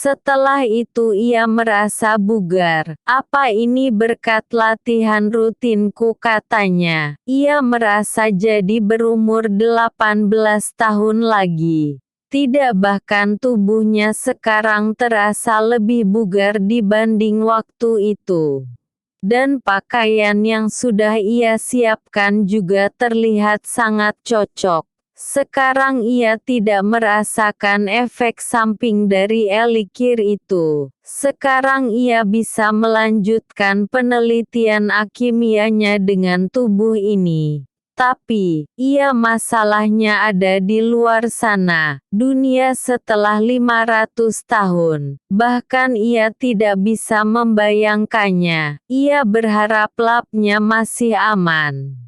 Setelah itu ia merasa bugar. Apa ini berkat latihan rutinku, katanya. Ia merasa jadi berumur 18 tahun lagi. Tidak, bahkan tubuhnya sekarang terasa lebih bugar dibanding waktu itu. Dan pakaian yang sudah ia siapkan juga terlihat sangat cocok. Sekarang ia tidak merasakan efek samping dari elikir itu. Sekarang ia bisa melanjutkan penelitian alkimianya dengan tubuh ini. Tapi, masalahnya ada di luar sana, dunia setelah 500 tahun. Bahkan ia tidak bisa membayangkannya. Ia berharap labnya masih aman.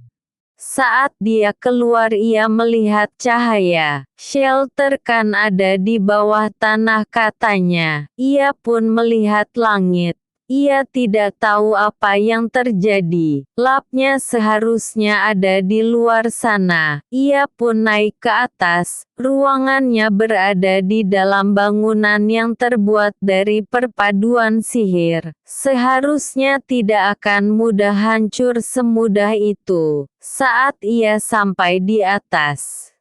Saat dia keluar ia melihat cahaya. Shelter kan ada di bawah tanah, katanya. Ia pun melihat langit. Ia tidak tahu apa yang terjadi. Labnya seharusnya ada di luar sana. Ia pun naik ke atas. Ruangannya berada di dalam bangunan yang terbuat dari perpaduan sihir. Seharusnya tidak akan mudah hancur semudah itu. Saat ia sampai di atas,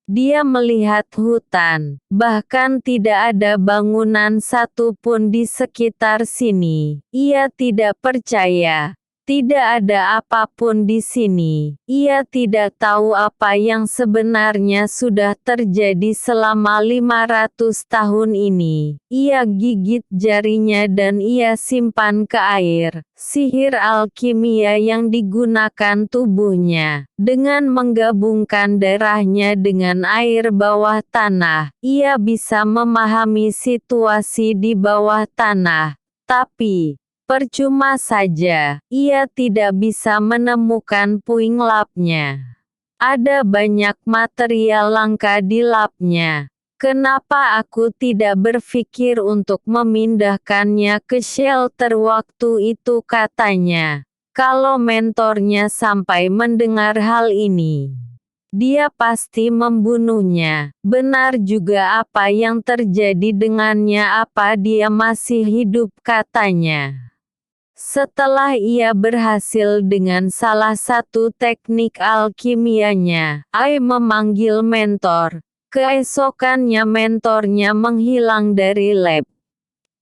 dia melihat hutan, bahkan tidak ada bangunan satupun di sekitar sini. Ia tidak percaya. Tidak ada apapun di sini. Ia tidak tahu apa yang sebenarnya sudah terjadi selama 500 tahun ini. Ia gigit jarinya dan ia simpan ke air. Sihir alkimia yang digunakan tubuhnya. Dengan menggabungkan darahnya dengan air bawah tanah, ia bisa memahami situasi di bawah tanah. Tapi, percuma saja, ia tidak bisa menemukan puing labnya. Ada banyak material langka di labnya. Kenapa aku tidak berpikir untuk memindahkannya ke shelter waktu itu, katanya. Kalau mentornya sampai mendengar hal ini, dia pasti membunuhnya. Benar juga apa yang terjadi dengannya, apa dia masih hidup, katanya. Setelah ia berhasil dengan salah satu teknik alkimianya, Ai memanggil mentor. Keesokannya mentornya menghilang dari lab.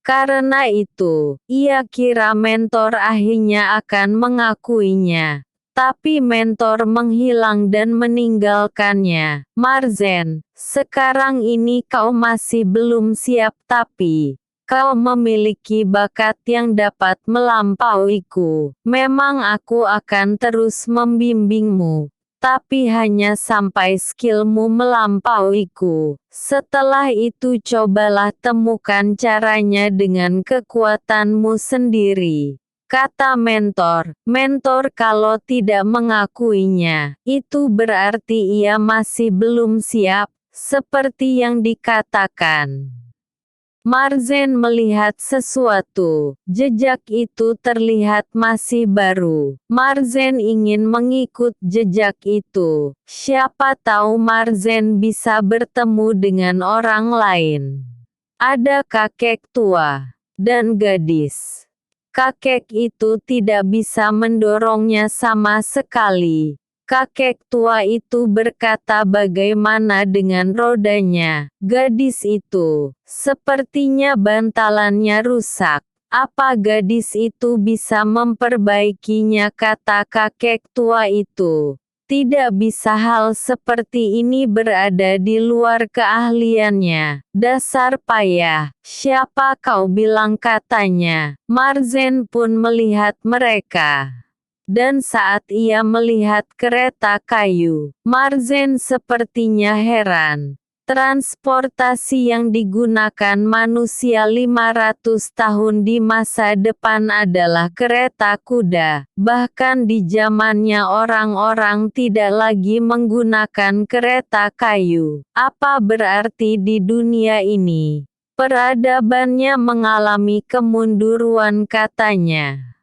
Karena itu, ia kira mentor akhirnya akan mengakuinya. Tapi mentor menghilang dan meninggalkannya. Marzen, sekarang ini kau masih belum siap, tapi kau memiliki bakat yang dapat melampauiku. Memang aku akan terus membimbingmu, tapi hanya sampai skillmu melampauiku. Setelah itu cobalah temukan caranya dengan kekuatanmu sendiri, kata mentor. Mentor kalau tidak mengakuinya, itu berarti ia masih belum siap, seperti yang dikatakan. Marzen melihat sesuatu. Jejak itu terlihat masih baru. Marzen ingin mengikut jejak itu. Siapa tahu Marzen bisa bertemu dengan orang lain. Ada kakek tua dan gadis. Kakek itu tidak bisa mendorongnya sama sekali. Kakek tua itu berkata, bagaimana dengan rodanya? Gadis itu, sepertinya bantalannya rusak. Apa gadis itu bisa memperbaikinya, kata kakek tua itu. Tidak bisa, hal seperti ini berada di luar keahliannya. Dasar payah. Siapa kau bilang, katanya. Marzen pun melihat mereka. Dan saat ia melihat kereta kayu, Marzen sepertinya heran. Transportasi yang digunakan manusia 500 tahun di masa depan adalah kereta kuda. Bahkan di zamannya orang-orang tidak lagi menggunakan kereta kayu. Apa berarti di dunia ini peradabannya mengalami kemunduran, katanya.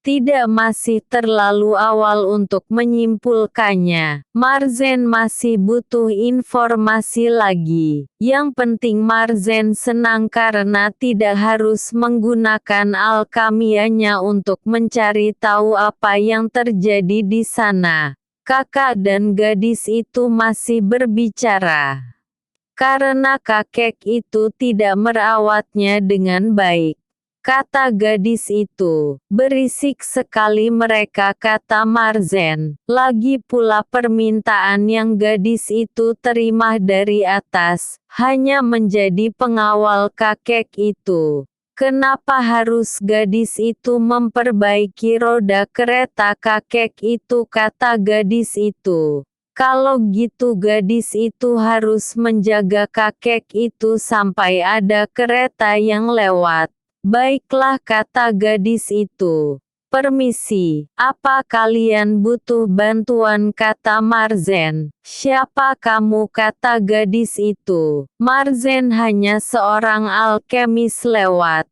Tidak, masih terlalu awal untuk menyimpulkannya. Marzen masih butuh informasi lagi. Yang penting Marzen senang karena tidak harus menggunakan alkamianya untuk mencari tahu apa yang terjadi di sana. Kakak dan gadis itu masih berbicara. Karena kakek itu tidak merawatnya dengan baik, kata gadis itu. Berisik sekali mereka, kata Marzen. Lagi pula permintaan yang gadis itu terima dari atas, hanya menjadi pengawal kakek itu. Kenapa harus gadis itu memperbaiki roda kereta kakek itu, kata gadis itu. Kalau gitu gadis itu harus menjaga kakek itu sampai ada kereta yang lewat. Baiklah, kata gadis itu. Permisi, apa kalian butuh bantuan, kata Marzen. Siapa kamu, kata gadis itu. Marzen hanya seorang alkemis lewat.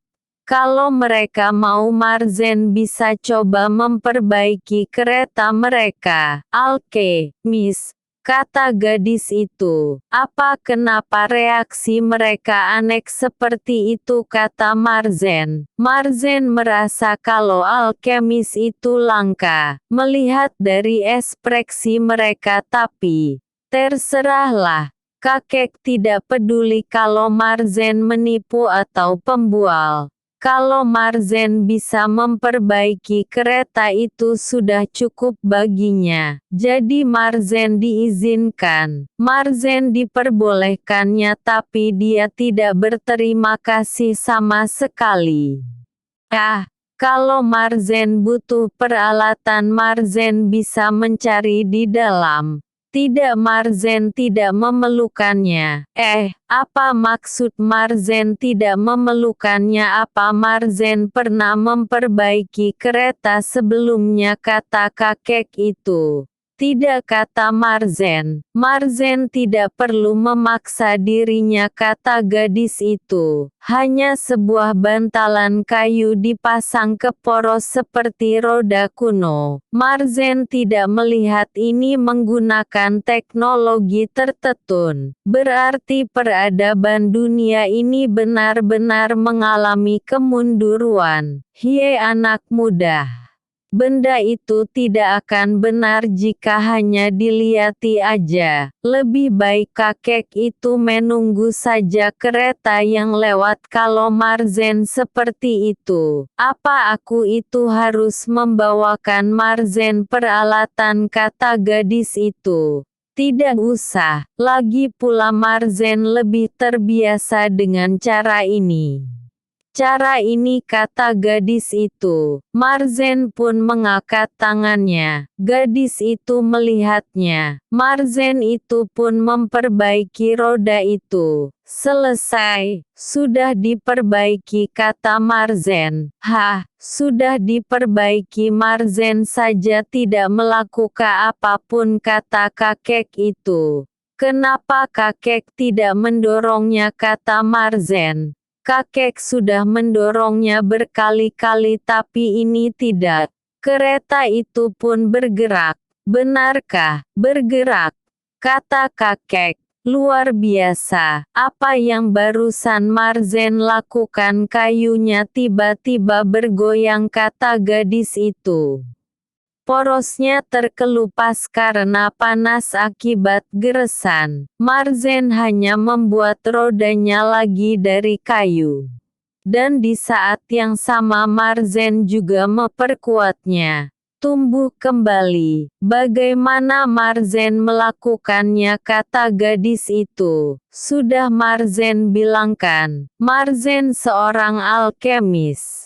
Kalau mereka mau Marzen bisa coba memperbaiki kereta mereka. Alkemis, kata gadis itu. Apa kenapa reaksi mereka aneh seperti itu, kata Marzen. Marzen merasa kalau alkemis itu langka, melihat dari ekspresi mereka, tapi terserahlah. Kakek tidak peduli kalau Marzen menipu atau pembual. Kalau Marzen bisa memperbaiki kereta itu sudah cukup baginya. Jadi Marzen diizinkan. Marzen diperbolehkannya, tapi dia tidak berterima kasih sama sekali. Kalau Marzen butuh peralatan, Marzen bisa mencari di dalam. Tidak, Marzen tidak memerlukannya. Apa maksud Marzen tidak memerlukannya? Apa Marzen pernah memperbaiki kereta sebelumnya, kata kakek itu. Tidak, kata Marzen. Marzen tidak perlu memaksa dirinya, kata gadis itu. Hanya sebuah bantalan kayu dipasang ke poros seperti roda kuno. Marzen tidak melihat ini menggunakan teknologi tertentu. Berarti peradaban dunia ini benar-benar mengalami kemunduran. Hei anak muda. Benda itu tidak akan benar jika hanya dilihati aja. Lebih baik kakek itu menunggu saja kereta yang lewat. Kalau Marzen seperti itu, apa aku itu harus membawakan Marzen peralatan, kata gadis itu. Tidak usah, lagi pula Marzen lebih terbiasa dengan cara ini. Cara ini, kata gadis itu. Marzen pun mengangkat tangannya. Gadis itu melihatnya. Marzen itu pun memperbaiki roda itu. Selesai. Sudah diperbaiki, kata Marzen. Sudah diperbaiki. Marzen saja tidak melakukan apapun, kata kakek itu. Kenapa kakek tidak mendorongnya, kata Marzen. Kakek sudah mendorongnya berkali-kali tapi ini tidak. Kereta itu pun bergerak. Benarkah? Bergerak? Kata kakek. Luar biasa. Apa yang barusan Marzen lakukan? Kayunya tiba-tiba bergoyang, kata gadis itu. Porosnya terkelupas karena panas akibat geresan. Marzen hanya membuat rodanya lagi dari kayu. Dan di saat yang sama Marzen juga memperkuatnya. Tumbuh kembali. Bagaimana Marzen melakukannya, kata gadis itu. Sudah Marzen bilangkan. Marzen seorang alkemis.